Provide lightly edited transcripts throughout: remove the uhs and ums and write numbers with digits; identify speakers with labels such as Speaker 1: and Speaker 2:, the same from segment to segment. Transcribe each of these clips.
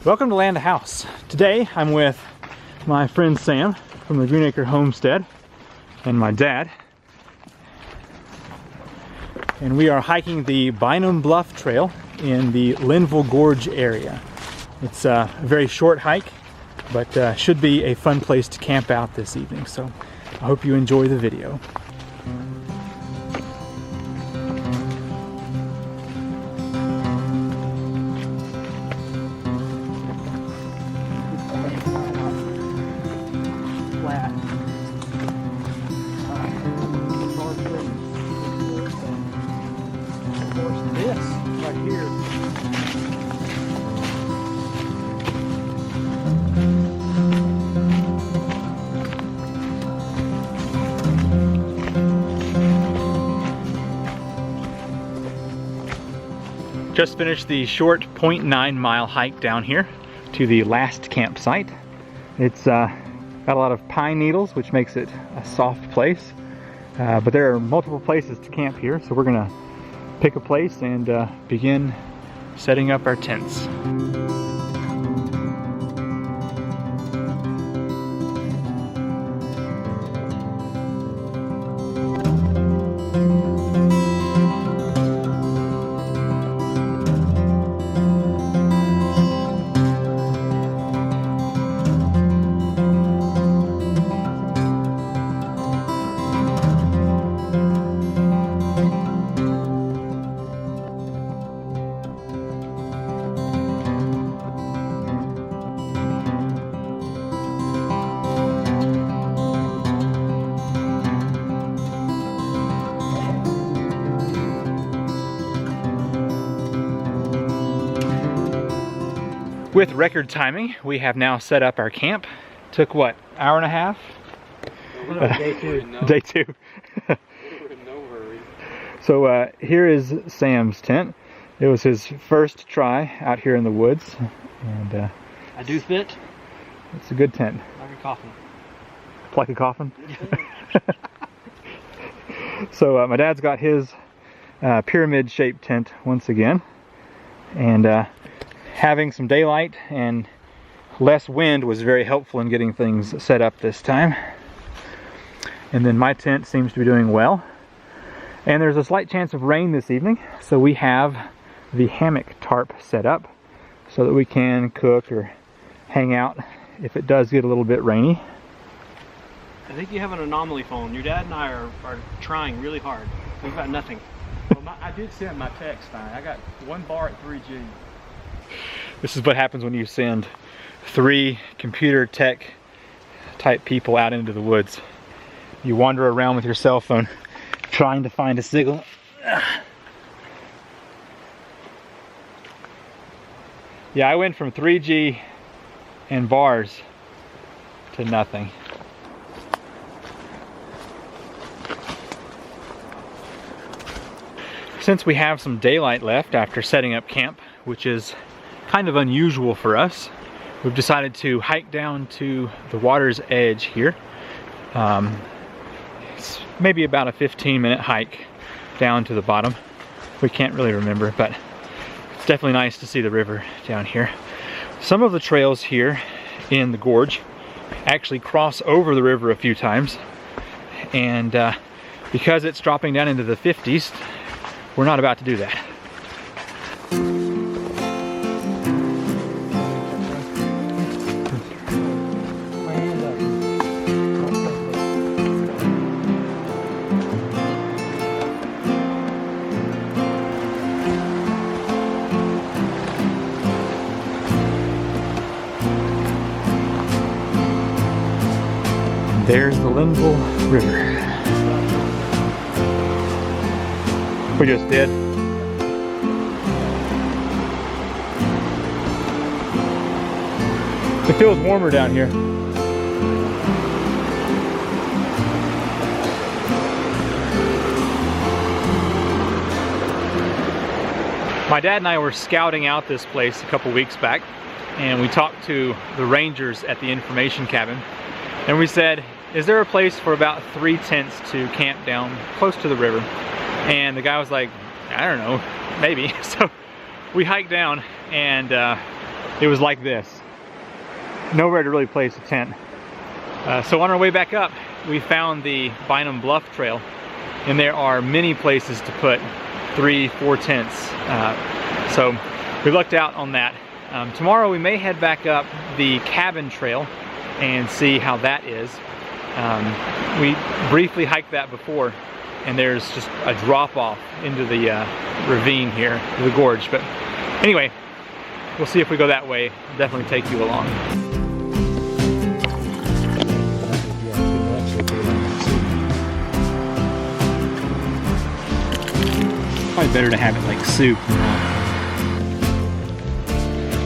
Speaker 1: Welcome to Land House. Today I'm with my friend Sam from the Greenacre Homestead and my dad. And we are hiking the Bynum Bluff Trail in the Linville Gorge area. It's a very short hike, but should be a fun place to camp out this evening. So I hope you enjoy the video. Just finished the short 0.9 mile hike down here to the last campsite. It's got a lot of pine needles, which makes it a soft place. But there are multiple places to camp here, so we're gonna pick a place and begin setting up our tents. With record timing, we have now set up our camp. Took what, hour and a half?
Speaker 2: Day two.
Speaker 1: Day two.
Speaker 2: No hurry.
Speaker 1: So here is Sam's tent. It was his first try out here in the woods, and
Speaker 2: I do fit.
Speaker 1: It's a good tent.
Speaker 2: Like a coffin.
Speaker 1: Like a coffin? So my dad's got his pyramid-shaped tent once again, and having some daylight and less wind was very helpful in getting things set up this time. And then my tent seems to be doing well. And there's a slight chance of rain this evening, so we have the hammock tarp set up so that we can cook or hang out if it does get a little bit rainy.
Speaker 2: I think you have an anomaly phone. Your dad and I are trying really hard. We've got nothing.
Speaker 3: Well, I did send my text fine. I got 1 bar at 3G.
Speaker 1: This is what happens when you send 3 computer tech type people out into the woods. You wander around with your cell phone trying to find a signal. Yeah, I went from 3G and bars to nothing. Since we have some daylight left after setting up camp, which is kind of unusual for us, we've decided to hike down to the water's edge here. It's maybe about a 15-minute hike down to the bottom. We can't really remember, but it's definitely nice to see the river down here. Some of the trails here in the gorge actually cross over the river a few times, and because it's dropping down into the 50s, we're not about to do that. There's the Linville River. We just did. It feels warmer down here. My dad and I were scouting out this place a couple weeks back, and we talked to the rangers at the information cabin, and we said, is there a place for about 3 tents to camp down close to the river? And the guy was like, I don't know, maybe. So we hiked down, and it was like this. Nowhere to really place a tent. So on our way back up, we found the Bynum Bluff Trail, and there are many places to put 3-4 tents. So we lucked out on that. Tomorrow we may head back up the Cabin Trail and see how that is. We briefly hiked that before, and there's just a drop off into the ravine here, the gorge. But anyway, we'll see if we go that way. I'll definitely take you along. Probably better to have it like soup.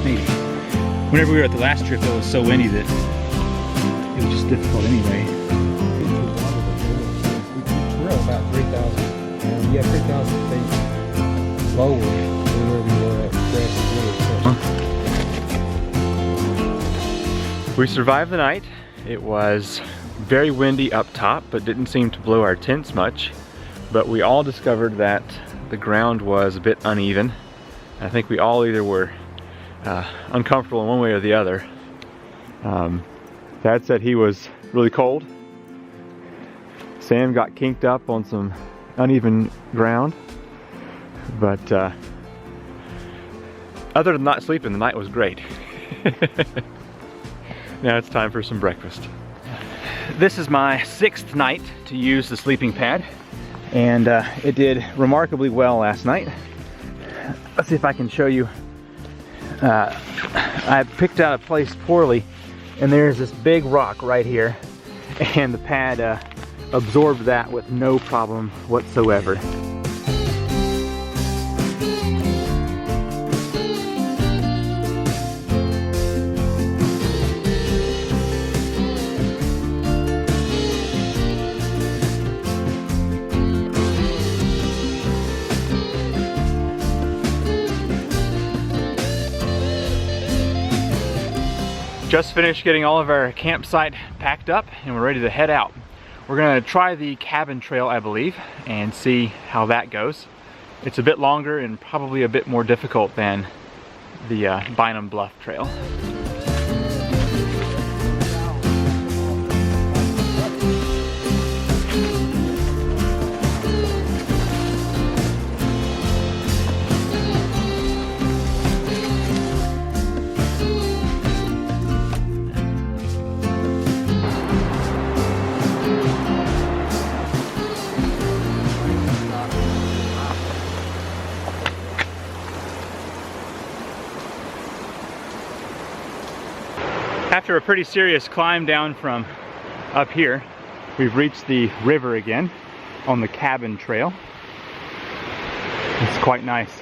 Speaker 1: Maybe. Whenever we were at the last trip, it was so windy that it was just difficult anyway.
Speaker 4: We're at about 3,000. Yeah, 3,000 feet lower than where we were at Grassy Ridge.
Speaker 1: We survived the night. It was very windy up top, but didn't seem to blow our tents much. But we all discovered that the ground was a bit uneven. I think we all either were uncomfortable in one way or the other. Dad said he was really cold. Sam got kinked up on some uneven ground. But other than not sleeping, the night was great. Now it's time for some breakfast. This is my 6th night to use the sleeping pad, and it did remarkably well last night. Let's see if I can show you. I picked out a place poorly, and there's this big rock right here, and the pad absorbed that with no problem whatsoever. Just finished getting all of our campsite packed up, and we're ready to head out. We're gonna try the Cabin Trail, I believe, and see how that goes. It's a bit longer and probably a bit more difficult than the Bynum Bluff Trail. After a pretty serious climb down from up here, we've reached the river again on the Cabin Trail. It's quite nice.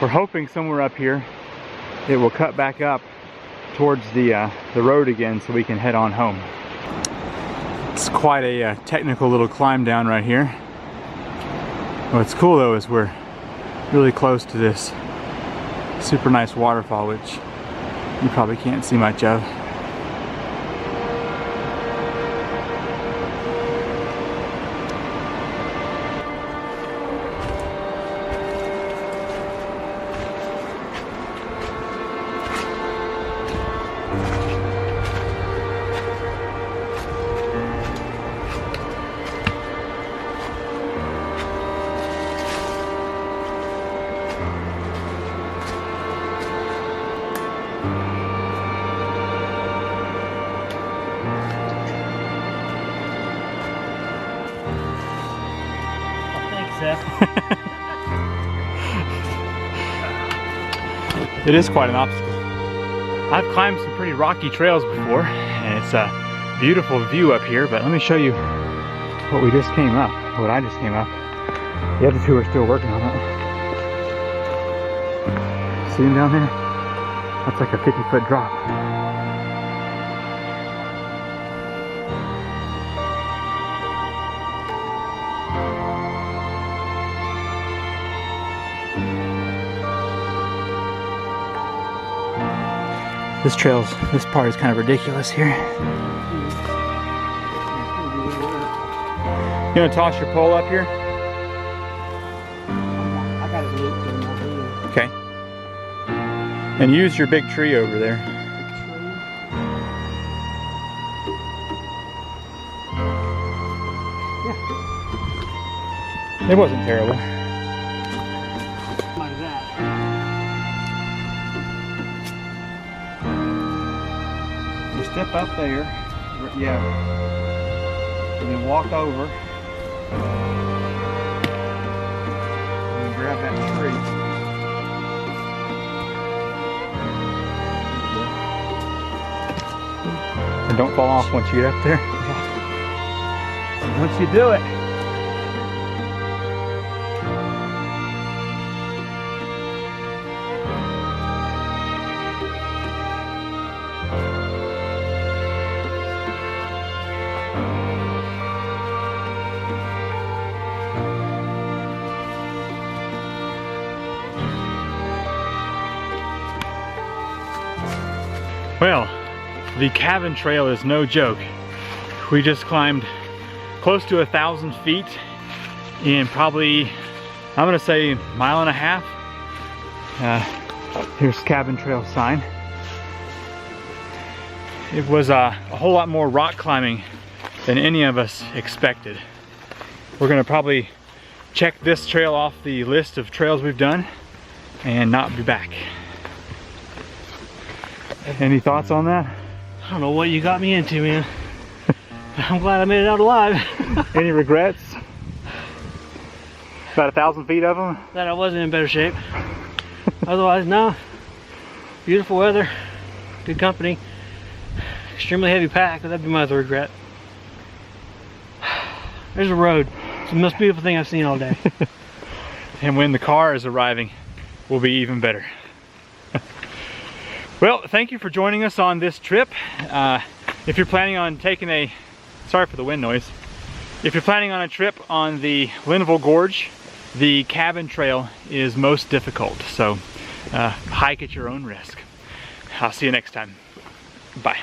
Speaker 1: We're hoping somewhere up here it will cut back up towards the road again so we can head on home. It's quite a technical little climb down right here. What's cool though is we're really close to this super nice waterfall, which you probably can't see much of. It is quite an obstacle. I've climbed some pretty rocky trails before, and it's a beautiful view up here, but let me show you what we just came up, what I just came up. The other two are still working on it. See them down there? That's like a 50-foot drop. This part is kind of ridiculous here. You gonna toss your pole up here?
Speaker 4: I got it looped in my hand.
Speaker 1: Okay. And use your big tree over there.
Speaker 2: Yeah.
Speaker 1: It wasn't terrible.
Speaker 2: Like that. You step up there, yeah, and then walk over, and then grab that tree.
Speaker 1: And don't fall off once you get up there.
Speaker 2: Once you do it,
Speaker 1: Well, the cabin trail is no joke. We just climbed close to 1,000 feet in probably, I'm gonna say, 1.5 miles. Here's cabin trail sign. It was a whole lot more rock climbing than any of us expected. We're gonna probably check this trail off the list of trails we've done and not be back. Any thoughts on that?
Speaker 2: I don't know what you got me into, man. I'm glad I made it out alive.
Speaker 1: Any regrets? About 1,000 feet of them?
Speaker 2: That I wasn't in better shape. Otherwise, no. Beautiful weather, good company, extremely heavy pack. That'd be my other regret. There's a road. It's the most beautiful thing I've seen all day.
Speaker 1: And when the car is arriving, will be even better. Well, thank you for joining us on this trip. If you're planning on taking a, sorry for the wind noise. If you're planning on a trip on the Linville Gorge, the cabin trail is most difficult. So hike at your own risk. I'll see you next time. Bye.